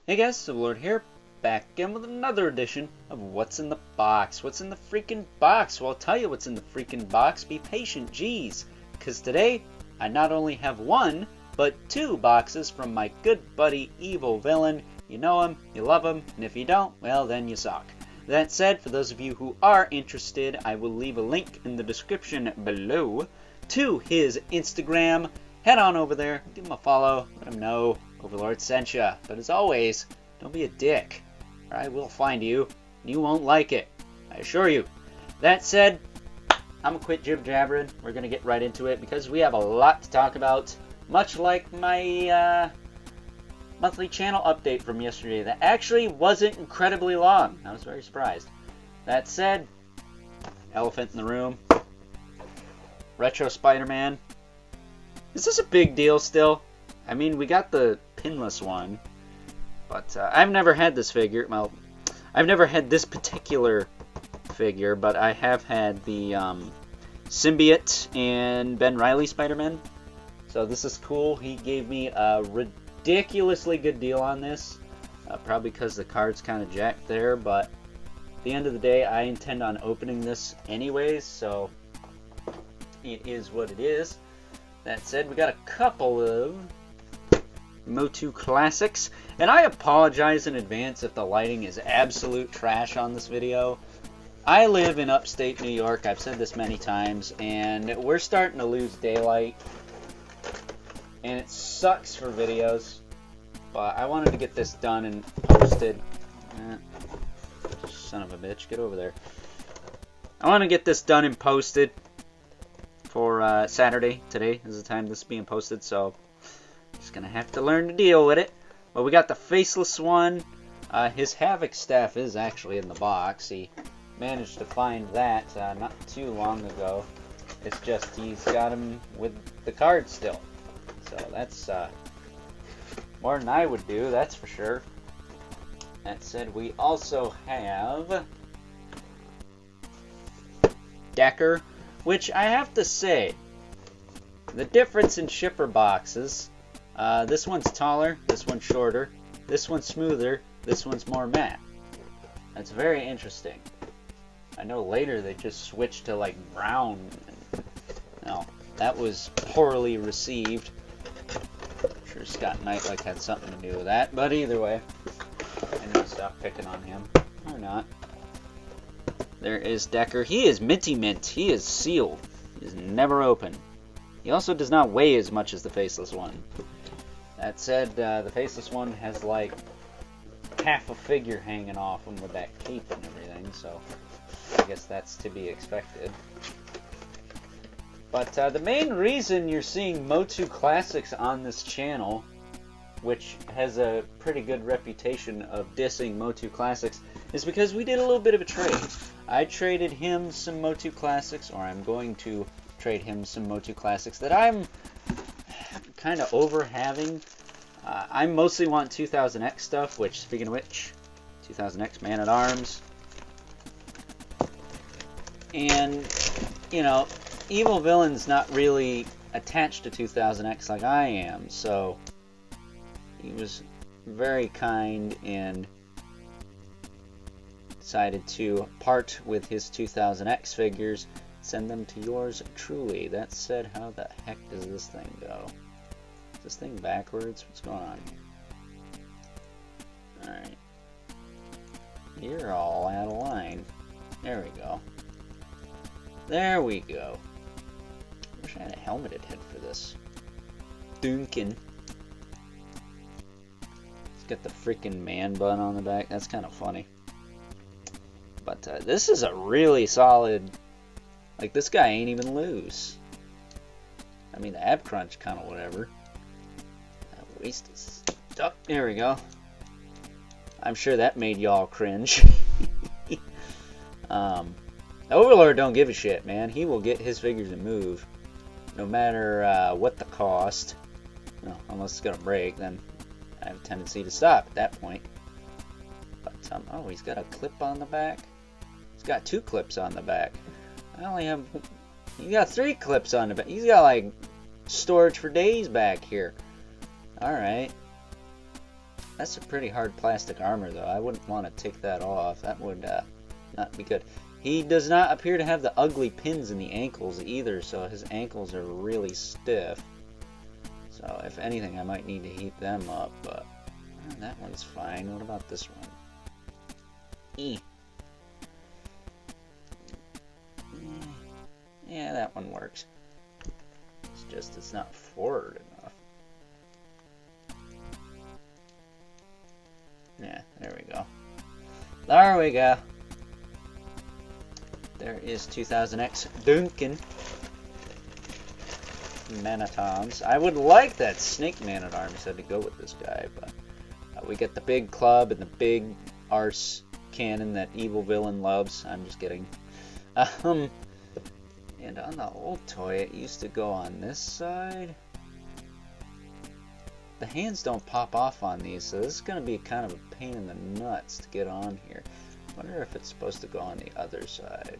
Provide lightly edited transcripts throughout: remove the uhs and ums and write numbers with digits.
Hey guys, so Lord here, back again with another edition of What's in the Box. What's in the freaking box? Well, I'll tell you what's in the freaking box. Be patient, geez. Because today, I not only have one, but two boxes from my good buddy Evil Villain. You know him, you love him, and if you don't, well then you suck. That said, for those of you who are interested, I will leave a link in the description below to his Instagram. Head on over there, give him a follow, let him know Overlord sent ya. But as always, don't be a dick, or I will find you, and you won't like it. I assure you. That said, I'm gonna quit jib-jabbering. We're gonna get right into it because we have a lot to talk about. Much like my monthly channel update from yesterday that actually wasn't incredibly long. I was very surprised. That said, elephant in the room. Retro Spider-Man. Is this a big deal still? I mean, we got the pinless one, but I've never had this figure. Well, I've never had this particular figure, but I have had the Symbiote and Ben Reilly Spider-Man. So this is cool. He gave me a ridiculously good deal on this, probably because the card's kind of jacked there, but at the end of the day, I intend on opening this anyways, so it is what it is. That said, we got a couple of Motu Classics, and I apologize in advance if the lighting is absolute trash on this video. I live in upstate New York, I've said this many times, and we're starting to lose daylight, and it sucks for videos, but I wanted to get this done and posted. Son of a bitch, get over there. I want to get this done and posted for Saturday. Today is the time this is being posted, so just gonna have to learn to deal with it. But we got the faceless one. His Havoc staff is actually in the box. He managed to find that not too long ago. It's just he's got him with the card still. So that's more than I would do, that's for sure. That said, we also have Decker, which I have to say, the difference in shipper boxes, this one's taller, this one's shorter, this one's smoother, this one's more matte. That's very interesting. I know later they just switched to like brown. No, that was poorly received. I'm sure Scott Knightlick had something to do with that, but either way, I need to stop picking on him. Or not. There is Decker. He is minty mint. He is sealed. He is never open. He also does not weigh as much as the faceless one. That said, the faceless one has like half a figure hanging off him with that cape and everything, so I guess that's to be expected. But the main reason you're seeing Motu Classics on this channel, which has a pretty good reputation of dissing Motu Classics, is because we did a little bit of a trade. I traded him some Motu Classics, or I'm going to trade him some Motu Classics that I'm kind of over having. I mostly want 2000X stuff, which, speaking of which, 2000X Man-at-Arms. And, you know, Evil Villain's not really attached to 2000X like I am, so he was very kind and decided to part with his 2000X figures, send them to yours truly. That said, how the heck does this thing go? Is this thing backwards? What's going on here? Alright. You're all out of line. There we go. There we go. Wish I had a helmeted head for this. Duncan. It's got the freaking man bun on the back. That's kind of funny. But this is a really solid. Like, this guy ain't even loose. I mean, the ab crunch kind of whatever. Waist is stuck. There we go. I'm sure that made y'all cringe. Overlord don't give a shit, man. He will get his figures and move, no matter what the cost. Well, unless it's gonna break, then I have a tendency to stop at that point. But oh, he's got a clip on the back. He's got 2 clips on the back. I only have. He got 3 clips on the back. He's got like storage for days back here. All right. That's a pretty hard plastic armor, though. I wouldn't want to take that off. That would not be good. He does not appear to have the ugly pins in the ankles either, so his ankles are really stiff. So if anything, I might need to heat them up, but that one's fine. What about this one? Yeah, that one works. It's just it's not forward enough. Yeah, there we go. There we go. There is 2000X Duncan Manatons. I would like that Snake Man-at-Arms said to go with this guy, but we get the big club and the big arse cannon that evil villain loves. I'm just kidding. And on the old toy, it used to go on this side. The hands don't pop off on these, so this is going to be kind of a pain in the nuts to get on here. I wonder if it's supposed to go on the other side.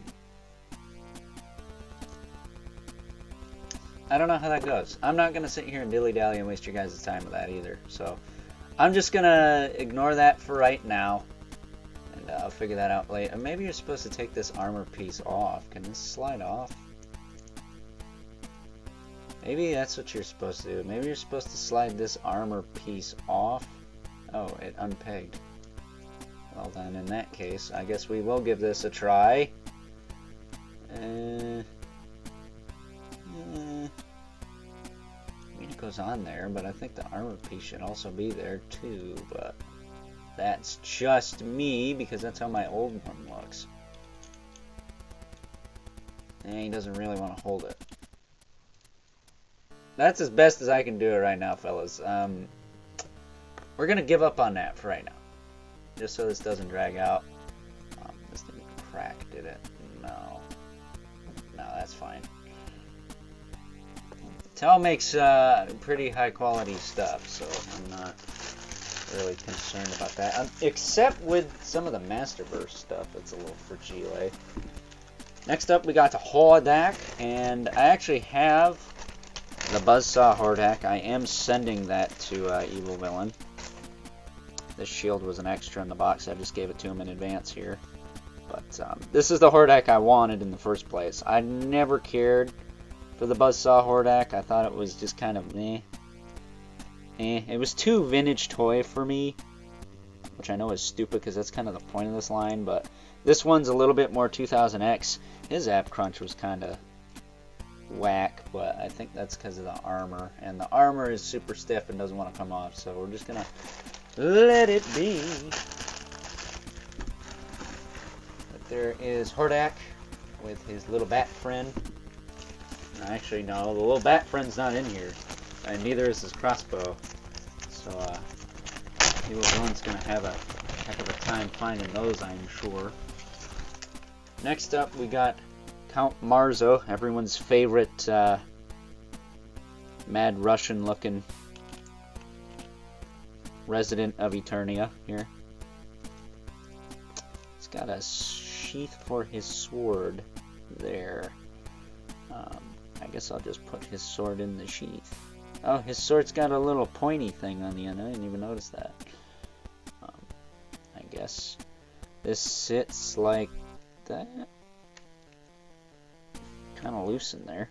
I don't know how that goes. I'm not going to sit here and dilly-dally and waste your guys' time with that either. So I'm just going to ignore that for right now. And I'll figure that out later. Maybe you're supposed to take this armor piece off. Can this slide off? Maybe that's what you're supposed to do. Maybe you're supposed to slide this armor piece off. Oh, it unpegged. Well then, in that case, I guess we will give this a try. I mean, it goes on there, but I think the armor piece should also be there too, but that's just me, because that's how my old one looks. And he doesn't really want to hold it. That's as best as I can do it right now, fellas. We're going to give up on that for right now. Just so this doesn't drag out. This didn't crack, did it? No. No, that's fine. Tel makes pretty high quality stuff, so I'm not really concerned about that. Except with some of the Masterverse stuff, it's a little fragile. Next up, we got the Hordak, and I actually have the Buzzsaw Hordak. I am sending that to Evil Villain. This shield was an extra in the box. I just gave it to him in advance here. But this is the Hordak I wanted in the first place. I never cared for the Buzzsaw Hordak. I thought it was just kind of meh. It was too vintage toy for me, which I know is stupid because that's kind of the point of this line. But this one's a little bit more 2000X. His app crunch was kind of whack, but I think that's because of the armor, and the armor is super stiff and doesn't want to come off, so we're just gonna let it be. But there is Hordak with his little bat friend. Actually, no, the little bat friend's not in here, and neither is his crossbow, so Evil Villain's gonna have a heck of a time finding those, I'm sure. Next up, we got Count Marzo, everyone's favorite mad Russian looking resident of Eternia here. He's got a sheath for his sword there. I guess I'll just put his sword in the sheath. Oh, his sword's got a little pointy thing on the end. I didn't even notice that. I guess this sits like that. Kind of loose in there.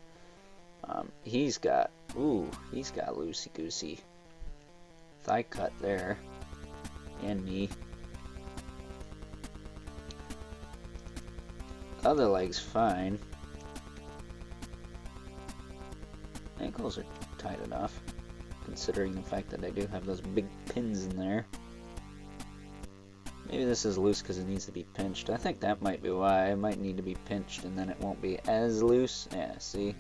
He's got loosey goosey thigh cut there, and knee. Other leg's fine. Ankles are tight enough, considering the fact that I do have those big pins in there. Maybe this is loose because it needs to be pinched. I think that might be why. It might need to be pinched and then it won't be as loose. Yeah, see?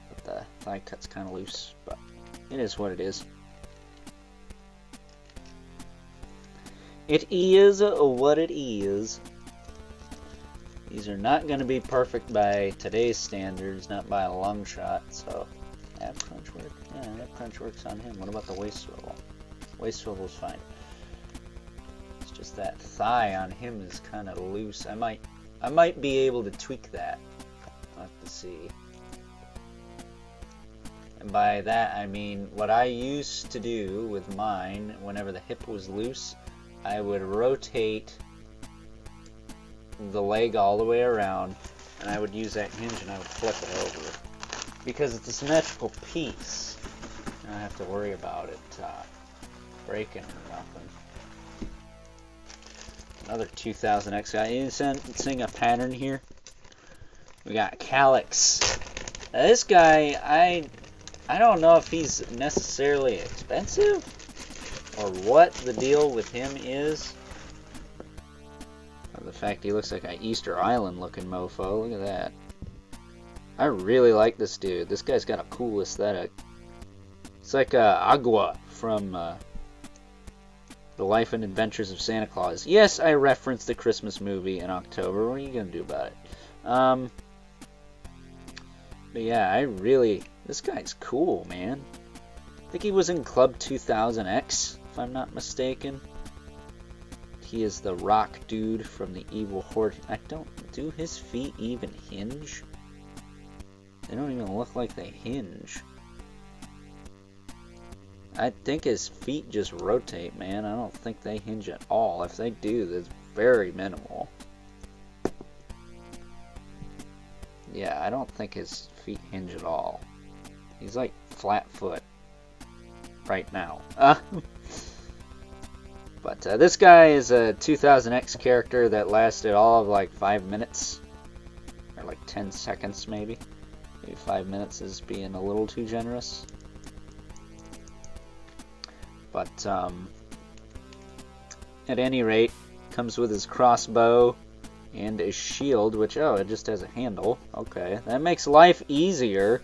But the thigh cut's kind of loose, but it is what it is. It is what it is. These are not going to be perfect by today's standards, not by a long shot, so ab crunch work. Yeah, ab crunch works on him. What about the waist swivel? Waist swivel's fine. Just that thigh on him is kind of loose. I might be able to tweak that. I'll have to see. And by that I mean what I used to do with mine, whenever the hip was loose, I would rotate the leg all the way around, and I would use that hinge and I would flip it over. Because it's a symmetrical piece, I don't have to worry about it breaking or nothing. Another 2000X guy. You seeing a pattern here? We got Calyx. Now this guy, I don't know if he's necessarily expensive or what the deal with him is. Or the fact he looks like an Easter Island looking mofo. Look at that. I really like this dude. This guy's got a cool aesthetic. It's like Agua from The Life and Adventures of Santa Claus. Yes, I referenced the Christmas movie in October. What are you going to do about it? But yeah, this guy's cool, man. I think he was in Club 2000X, if I'm not mistaken. He is the rock dude from the Evil Horde. Do his feet even hinge? They don't even look like they hinge. I think his feet just rotate, man. I don't think they hinge at all. If they do, that's very minimal. Yeah, I don't think his feet hinge at all. He's like flat foot right now. But this guy is a 2000X character that lasted all of like 5 minutes. Or like 10 seconds maybe. Maybe 5 minutes is being a little too generous. But at any rate, comes with his crossbow and a shield, which, oh, it just has a handle. Okay, that makes life easier.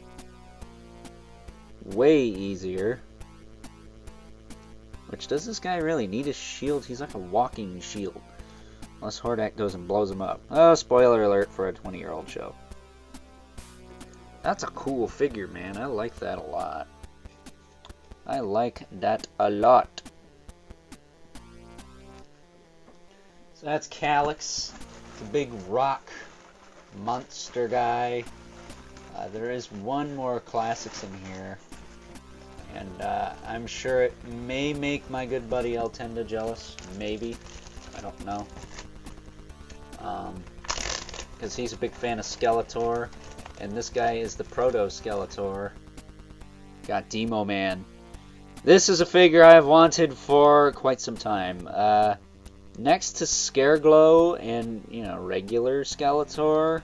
Way easier. Which, does this guy really need a shield? He's like a walking shield. Unless Hordak goes and blows him up. Oh, spoiler alert for a 20-year-old show. That's a cool figure, man. I like that a lot. I like that a lot. So that's Calyx. It's a big rock monster guy. There is one more Classics in here. And I'm sure it may make my good buddy Eltenda jealous. Maybe. I don't know. Because he's a big fan of Skeletor. And this guy is the Proto-Skeletor. Got Demo Man. This is a figure I have wanted for quite some time. Next to Scareglow and, regular Skeletor,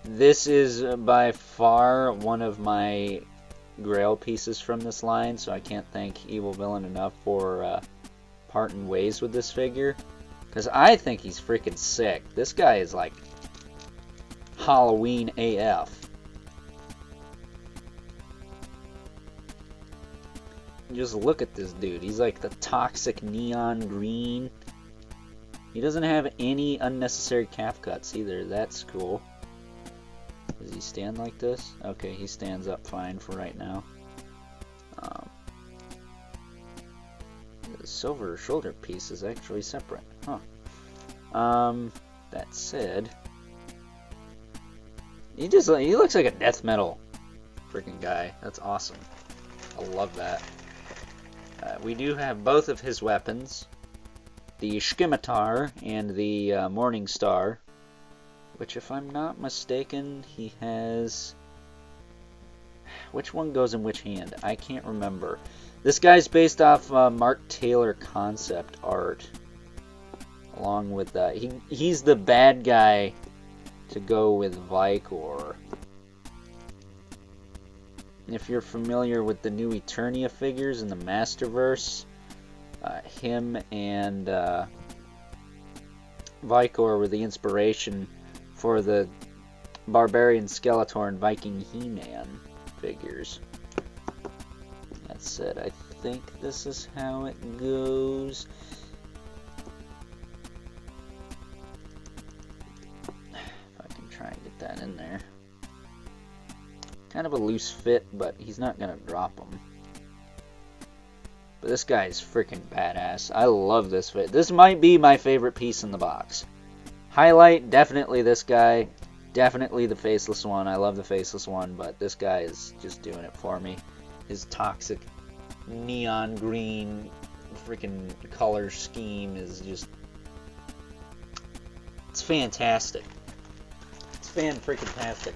this is by far one of my grail pieces from this line, so I can't thank Evil Villain enough for parting ways with this figure. Because I think he's freaking sick. This guy is like Halloween AF. Just look at this dude. He's like the toxic neon green. He doesn't have any unnecessary calf cuts either. That's cool. Does he stand like this? Okay, he stands up fine for right now. The silver shoulder piece is actually separate. Huh. That said, he looks like a death metal freaking guy. That's awesome. I love that. We do have both of his weapons, the Scimitar and the Morning Star, which, if I'm not mistaken, he has... Which one goes in which hand? I can't remember. This guy's based off Mark Taylor concept art, along with that. He's the bad guy to go with Vicor. If you're familiar with the new Eternia figures in the Masterverse, him and Vicor were the inspiration for the Barbarian Skeletor and Viking He-Man figures. That said, I think this is how it goes. If I can try and get that in there. Kind of a loose fit, but he's not going to drop him. But this guy is freaking badass. I love this fit. This might be my favorite piece in the box. Highlight, definitely this guy. Definitely the faceless one. I love the faceless one, but this guy is just doing it for me. His toxic neon green freaking color scheme is just... it's fantastic. It's fan-freaking-tastic.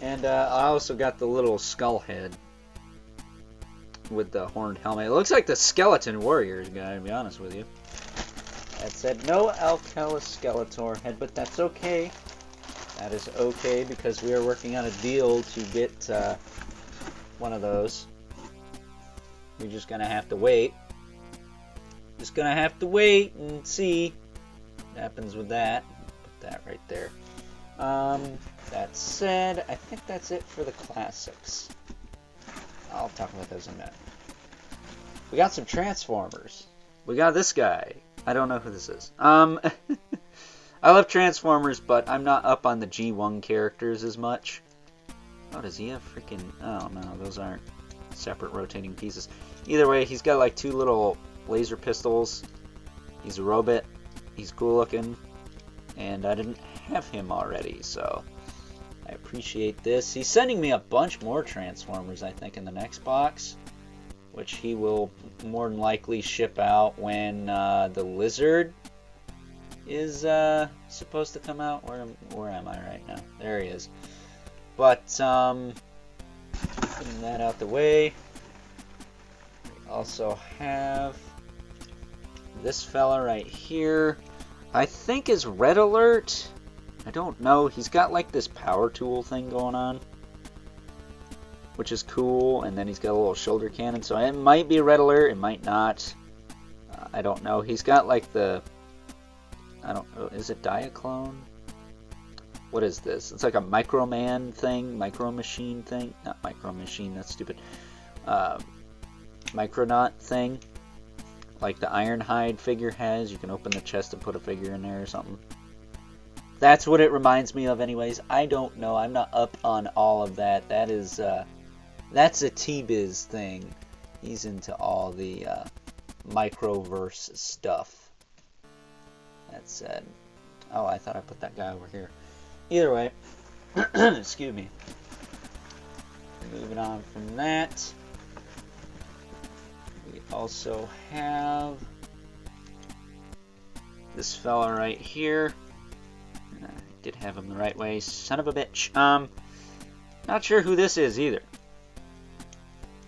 And I also got the little skull head with the horned helmet. It looks like the Skeleton Warriors guy, to be honest with you. That said, no Alcala Skeletor head, but that's okay. That is okay, because we are working on a deal to get one of those. We're just gonna have to wait. Just gonna have to wait and see what happens with that. Put that right there. That said, I think that's it for the classics. I'll talk about those in a minute. We got some Transformers. We got this guy. I don't know who this is. I love Transformers, but I'm not up on the G1 characters as much. Oh, does he have freaking... oh, no, those aren't separate rotating pieces. Either way, he's got like 2 little laser pistols. He's a robot. He's cool looking. And I didn't have him already, so I appreciate this. He's sending me a bunch more Transformers, I think, in the next box, which he will more than likely ship out when the Lizard is supposed to come out. Where am I right now? There he is. But putting that out the way, we also have this fella right here. I think is Red Alert. I don't know. He's got like this power tool thing going on, which is cool. And then he's got a little shoulder cannon. So it might be Red Alert. It might not. I don't know. He's got like the... I don't know. Is it Diaclone? What is this? It's like a Microman thing. Micro Machine thing. Not Micro Machine. That's stupid. Micronaut thing. Like the Ironhide figure has. You can open the chest and put a figure in there or something. That's what it reminds me of anyways. I don't know. I'm not up on all of that. That is, that's a T-Biz thing. He's into all the Microverse stuff. That said, oh, I thought I put that guy over here. Either way, excuse me. Moving on from that, we also have this fella right here. I did have him the right way, son of a bitch. Not sure who this is either.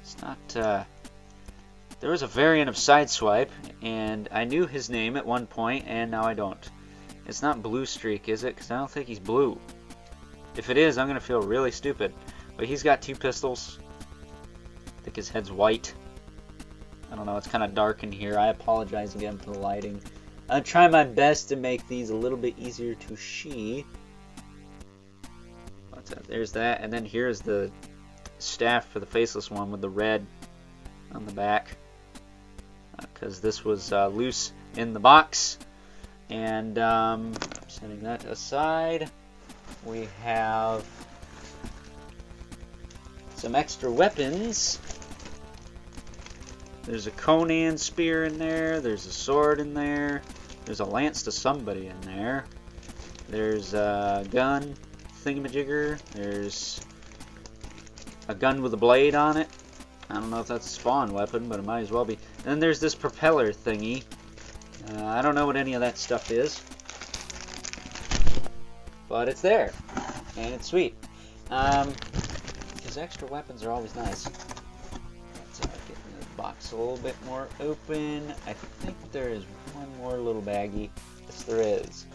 It's not, there was a variant of Sideswipe, and I knew his name at one point, and now I don't. It's not Blue Streak, is it? Because I don't think he's blue. If it is, I'm going to feel really stupid. But he's got 2 pistols. I think his head's white. I don't know, it's kind of dark in here. I apologize again for the lighting. I'll try my best to make these a little bit easier to see. What's that? There's that, and then here's the staff for the faceless one with the red on the back. Because this was loose in the box. And setting that aside, we have some extra weapons. There's a Conan spear in there. There's a sword in there. There's a lance to somebody in there. There's a gun thingamajigger. There's a gun with a blade on it. I don't know if that's a spawn weapon, but it might as well be. And then there's this propeller thingy. I don't know what any of that stuff is, but it's there, and it's sweet. Because extra weapons are always nice. Let's get the box a little bit more open. I think there is one more little baggie. Yes, there is.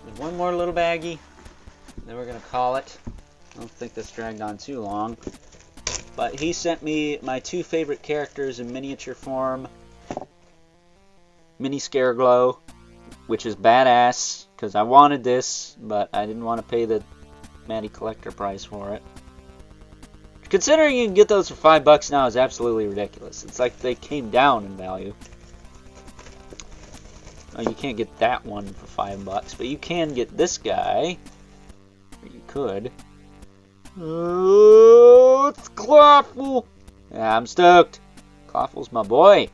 There's one more little baggie. Then we're gonna call it. I don't think this dragged on too long. But he sent me my 2 favorite characters in miniature form. Mini Scareglow, which is badass, because I wanted this, but I didn't want to pay the Matty Collector price for it. Considering you can get those for $5 now is absolutely ridiculous. It's like they came down in value. Oh, you can't get that one for $5, but you can get this guy. Or you could. Oh, it's Clawful! Yeah, I'm stoked. Clawful's my boy.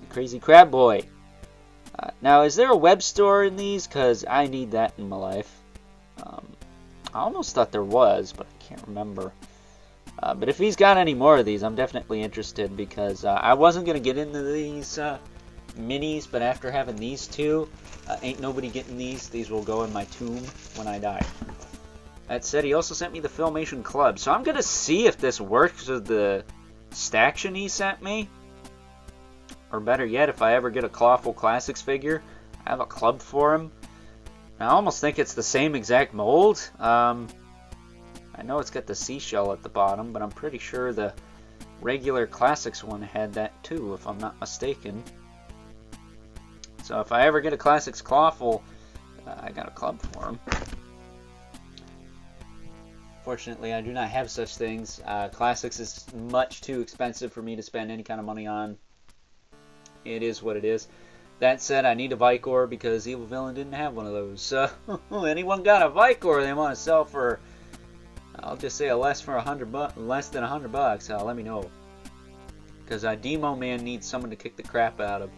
Crazy Crab Boy. Now, is there a web store in these? Because I need that in my life. I almost thought there was, but I can't remember. But if he's got any more of these, I'm definitely interested, because I wasn't going to get into these minis, but after having these two, ain't nobody getting these. These will go in my tomb when I die. That said, he also sent me the Filmation Club, so I'm going to see if this works with the staction he sent me. Or better yet, if I ever get a Clawful Classics figure, I have a club for him. I almost think it's the same exact mold. I know it's got the seashell at the bottom, but I'm pretty sure the regular Classics one had that too, if I'm not mistaken. So if I ever get a Classics Clawful, I got a club for him. Fortunately, I do not have such things. Classics is much too expensive for me to spend any kind of money on. It is what it is. That said, I need a Vicor because Evil Villain didn't have one of those. So, anyone got a Vicor they want to sell for, I'll just say less than $100, let me know. Because Demo Man needs someone to kick the crap out of.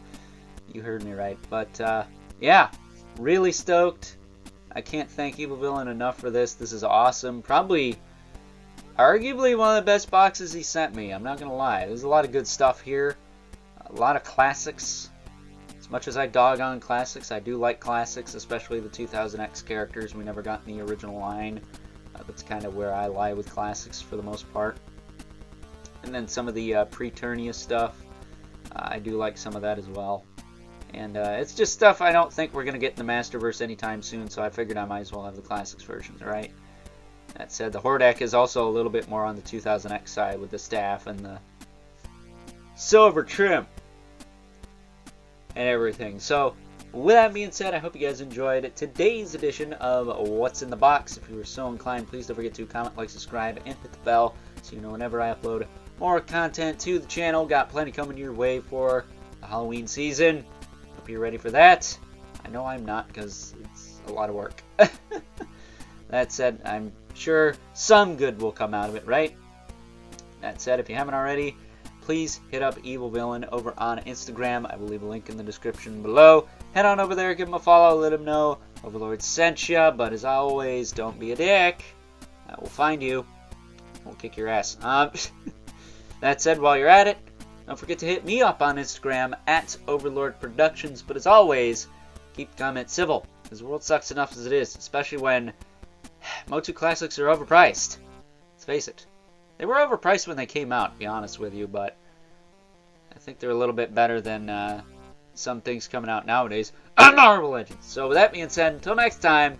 You heard me right. But, yeah, really stoked. I can't thank Evil Villain enough for this. This is awesome. Probably, arguably one of the best boxes he sent me. I'm not going to lie. There's a lot of good stuff here. A lot of classics. As much as I dog on classics, I do like classics, especially the 2000X characters we never got in the original line. That's kind of where I lie with classics for the most part. And then some of the pre-Turnia stuff, I do like some of that as well. And it's just stuff I don't think we're going to get in the Masterverse anytime soon, so I figured I might as well have the classics versions, right? That said, the Hordak is also a little bit more on the 2000X side with the staff and the silver trim and everything. So, with that being said, I hope you guys enjoyed today's edition of What's in the Box. If you were so inclined, please don't forget to comment, like, subscribe, and hit the bell so you know whenever I upload more content to the channel. Got plenty coming your way for the Halloween season. Hope you're ready for that. I know I'm not, because it's a lot of work. That said, I'm sure some good will come out of it, right? That said, if you haven't already, please hit up Evil Villain over on Instagram. I will leave a link in the description below. Head on over there, give him a follow, let him know Overlord sent ya. But as always, don't be a dick. I will find you. We'll kick your ass. That said, while you're at it, don't forget to hit me up on Instagram at Overlord Productions. But as always, keep the comments civil, because the world sucks enough as it is, especially when Motu Classics are overpriced. Let's face it. They were overpriced when they came out, to be honest with you, but I think they're a little bit better than some things coming out nowadays on Marvel Legends. So with that being said, until next time,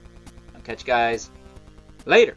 I'll catch you guys later.